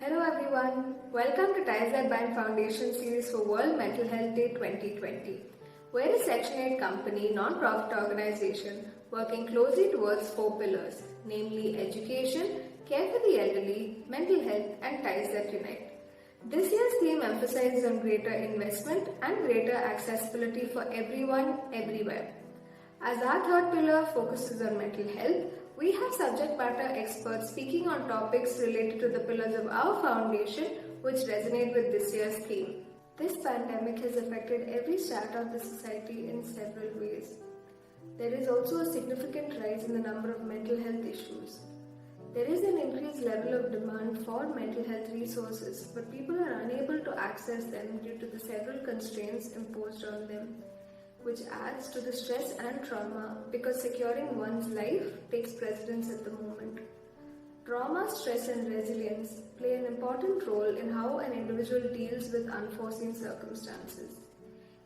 Hello everyone, welcome to Ties That Bind Foundation series for World Mental Health Day 2020. We're a Section 8 company, non-profit organization working closely towards four pillars, namely education, care for the elderly, mental health and ties that unite. This year's theme emphasizes on greater investment and greater accessibility for everyone, everywhere. As our third pillar focuses on mental health, we have subject matter experts speaking on topics related to the pillars of our foundation which resonate with this year's theme. This pandemic has affected every strata of the society in several ways. There is also a significant rise in the number of mental health issues. There is an increased level of demand for mental health resources, but people are unable to access them due to the several constraints imposed on them, which adds to the stress and trauma because securing one's life takes precedence at the moment. Trauma, stress, and resilience play an important role in how an individual deals with unforeseen circumstances.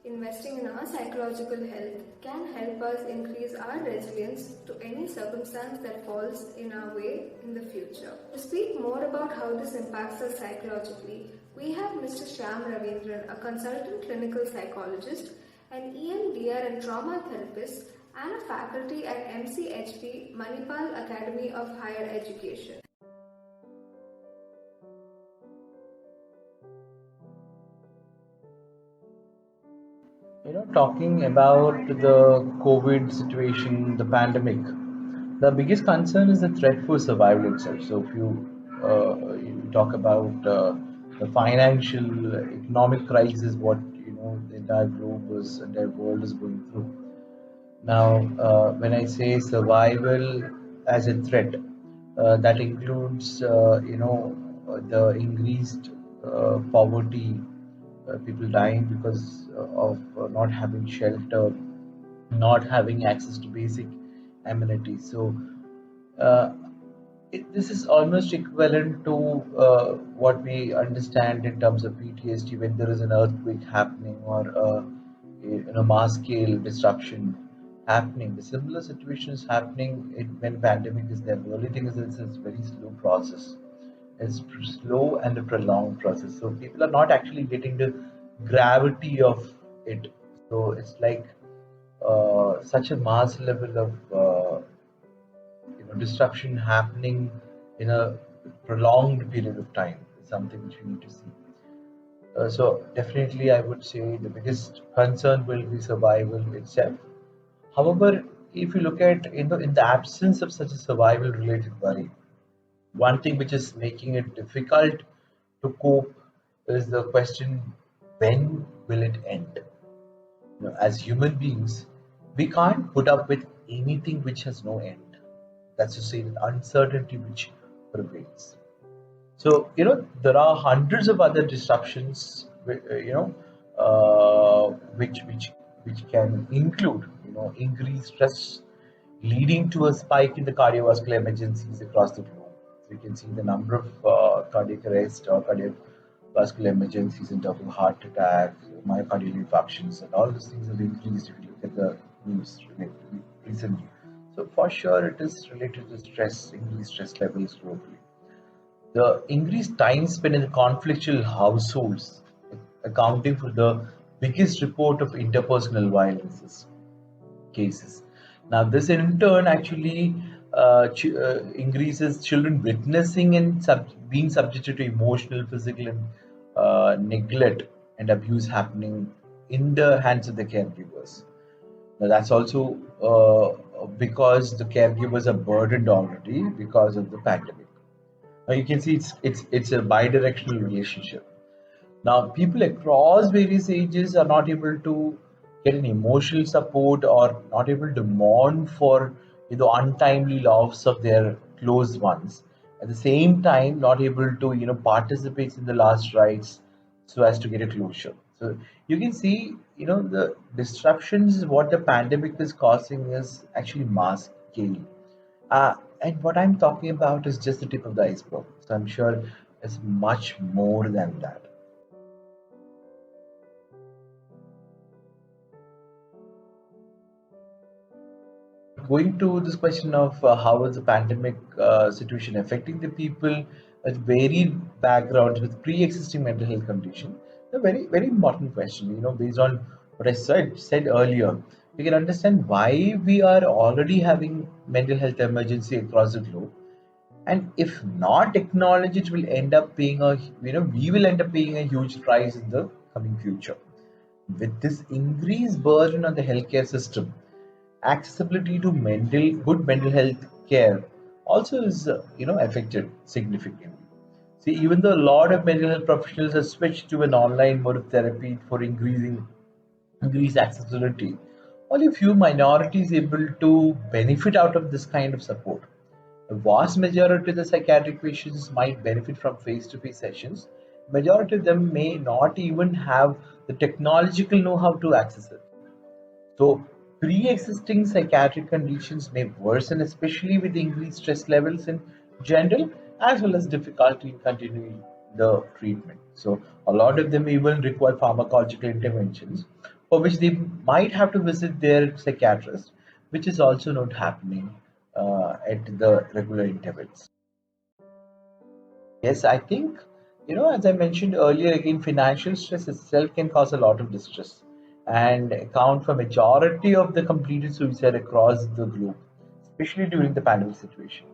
Investing in our psychological health can help us increase our resilience to any circumstance that falls in our way in the future. To speak more about how this impacts us psychologically, we have Mr. Shyam Ravindran, a consultant clinical psychologist, an EMDR and trauma therapist, and a faculty at MCHP, Manipal Academy of Higher Education. Talking about the COVID situation, the pandemic, the biggest concern is the threat for survival itself. So, if you talk about the financial, economic crisis, what the entire globe was, entire world is going through. Now, when I say survival as a threat, that includes the increased poverty, people dying because of not having shelter, not having access to basic amenities. So uh, this is almost equivalent to what we understand in terms of PTSD when there is an earthquake happening or mass scale destruction happening. The similar situation is happening when pandemic is there. The only thing is it's a very slow process. It's slow and a prolonged process. So people are not actually getting the gravity of it. So it's like such a mass level of disruption happening in a prolonged period of time is something which we need to see. So definitely, I would say the biggest concern will be survival itself. However, if you look at in the absence of such a survival related worry, one thing which is making it difficult to cope is the question, when will it end? As human beings, we can't put up with anything which has no end. That's to say, the uncertainty which prevails. So, there are hundreds of other disruptions, which can include, increased stress, leading to a spike in the cardiovascular emergencies across the globe. So you can see the number of cardiac arrest or cardiovascular emergencies in terms of heart attack, myocardial infarctions, and all these things have increased if you look at the news recently. So for sure, it is related to stress, increased stress levels globally. The increased time spent in conflictual households, accounting for the biggest report of interpersonal violences cases. Now, this in turn actually increases children witnessing and being subjected to emotional, physical, and neglect and abuse happening in the hands of the caregivers. Now, that's also because the caregivers are burdened already because of the pandemic. Now, you can see it's a bi-directional relationship. Now, people across various ages are not able to get an emotional support or not able to mourn for untimely loss of their close ones. At the same time, not able to participate in the last rites so as to get a closure. So you can see the disruptions what the pandemic is causing is actually mass scale. And what I'm talking about is just the tip of the iceberg. So I'm sure it's much more than that. Going to this question of how is the pandemic situation affecting the people, with varied backgrounds, with pre-existing mental health condition. A very, very important question. Based on what I said earlier, we can understand why we are already having mental health emergency across the globe, and if not acknowledged, it will end up being we will end up paying a huge price in the coming future. With this increased burden on the healthcare system, accessibility to good mental health care also is affected significantly. See, even though a lot of mental health professionals have switched to an online mode of therapy for increased accessibility, only a few minorities able to benefit out of this kind of support. A vast majority of the psychiatric patients might benefit from face-to-face sessions. Majority of them may not even have the technological know-how to access it. So, pre-existing psychiatric conditions may worsen, especially with increased stress levels in general, as well as difficulty in continuing the treatment. So, a lot of them even require pharmacological interventions, for which they might have to visit their psychiatrist, which is also not happening at the regular intervals. Yes, I think, as I mentioned earlier, again, financial stress itself can cause a lot of distress and account for majority of the completed suicide across the globe, especially during the pandemic situation.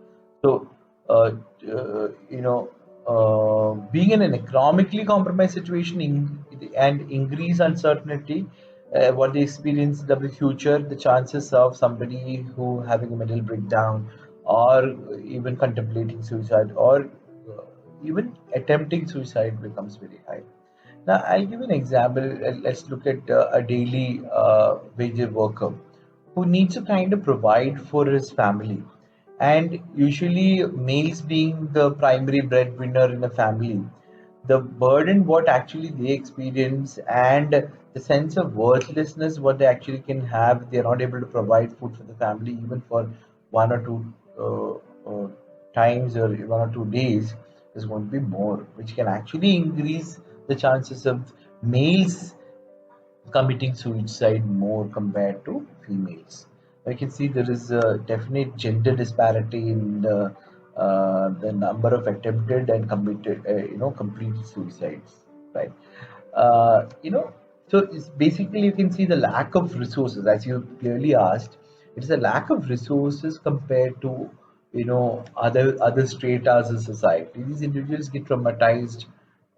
So, uh, you know, being in an economically compromised situation and increase uncertainty, what they experience in the future, the chances of somebody who having a mental breakdown or even contemplating suicide or even attempting suicide becomes very high. Now, I'll give an example. Let's look at a daily wage worker who needs to kind of provide for his family. And usually, males being the primary breadwinner in a family, the burden what actually they experience and the sense of worthlessness what they actually can have, they're not able to provide food for the family even for 1 or 2 times or 1 or 2 days is going to be more, which can actually increase the chances of males committing suicide more compared to females. I can see there is a definite gender disparity in the number of attempted and committed, completed suicides, right? So it's basically you can see the lack of resources, as you clearly asked. It's a lack of resources compared to other stratas in society. These individuals get traumatized,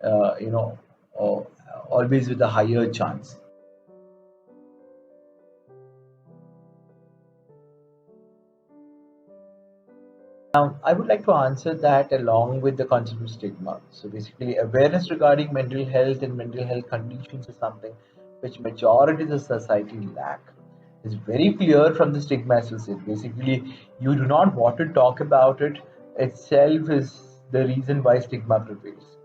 uh, you know, uh, always with a higher chance. Now, I would like to answer that along with the concept of stigma. So, basically, awareness regarding mental health and mental health conditions is something which majority of the society lack. It's very clear from the stigma associated. Basically, you do not want to talk about it itself is the reason why stigma prevails.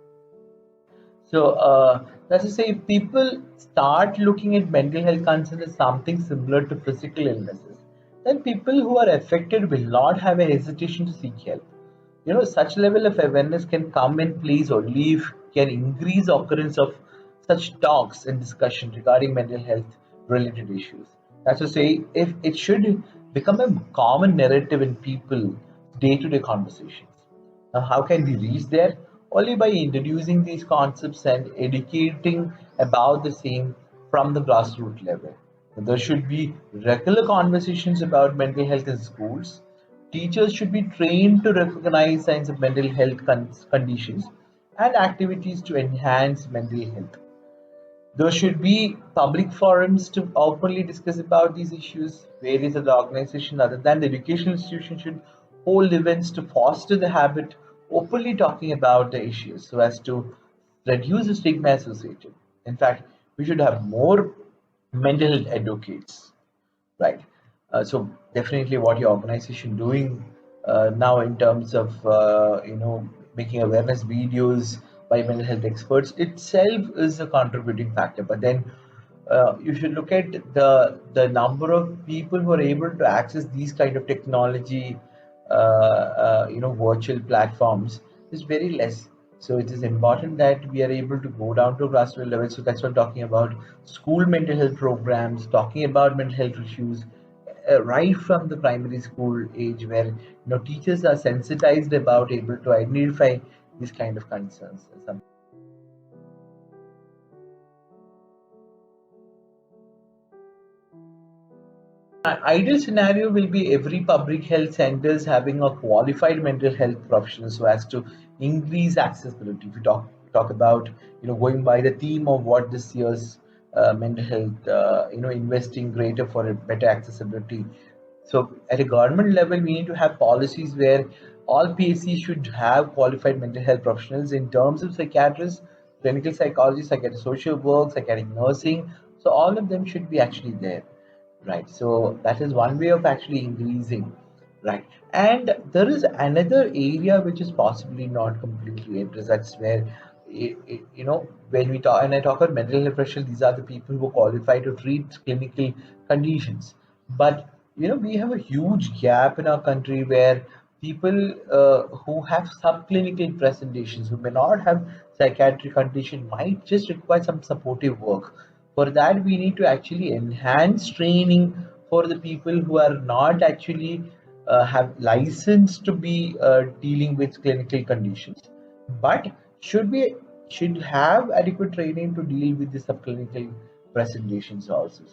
So, let's just say if people start looking at mental health concerns as something similar to physical illnesses, then people who are affected will not have a hesitation to seek help. Such level of awareness can come in place only if can increase occurrence of such talks and discussion regarding mental health related issues. That's to say, if it should become a common narrative in people day-to-day conversations. Now, how can we reach there? Only by introducing these concepts and educating about the same from the grassroots level. There should be regular conversations about mental health in schools. Teachers should be trained to recognize signs of mental health conditions and activities to enhance mental health. There should be public forums to openly discuss about these issues. Various other organizations other than the educational institutions should hold events to foster the habit openly talking about the issues so as to reduce the stigma associated. In fact, we should have more mental health advocates, right? So definitely what your organization doing now in terms of making awareness videos by mental health experts itself is a contributing factor. But then you should look at the number of people who are able to access these kind of technology, virtual platforms is very less. So it is important that we are able to go down to grassroots level. So that's what I'm talking about. School mental health programs, talking about mental health issues, right from the primary school age, where teachers are sensitized about able to identify these kind of concerns. Ideal scenario will be every public health centers having a qualified mental health professional so as to increase accessibility. If we talk about going by the theme of what this year's mental health investing greater for a better accessibility. So at a government level, we need to have policies where all PSCs should have qualified mental health professionals in terms of psychiatrists, clinical psychology, psychiatric social work, psychiatric nursing. So all of them should be actually there, right? So that is one way of actually increasing, right? And there is another area which is possibly not completely addressed. That's where when we talk, and I talk about mental health professionals, these are the people who are qualified to treat clinical conditions. But we have a huge gap in our country where people who have subclinical presentations, who may not have psychiatric condition, might just require some supportive work. For that, we need to actually enhance training for the people who are not actually have license to be dealing with clinical conditions, but should have adequate training to deal with the subclinical presentations also.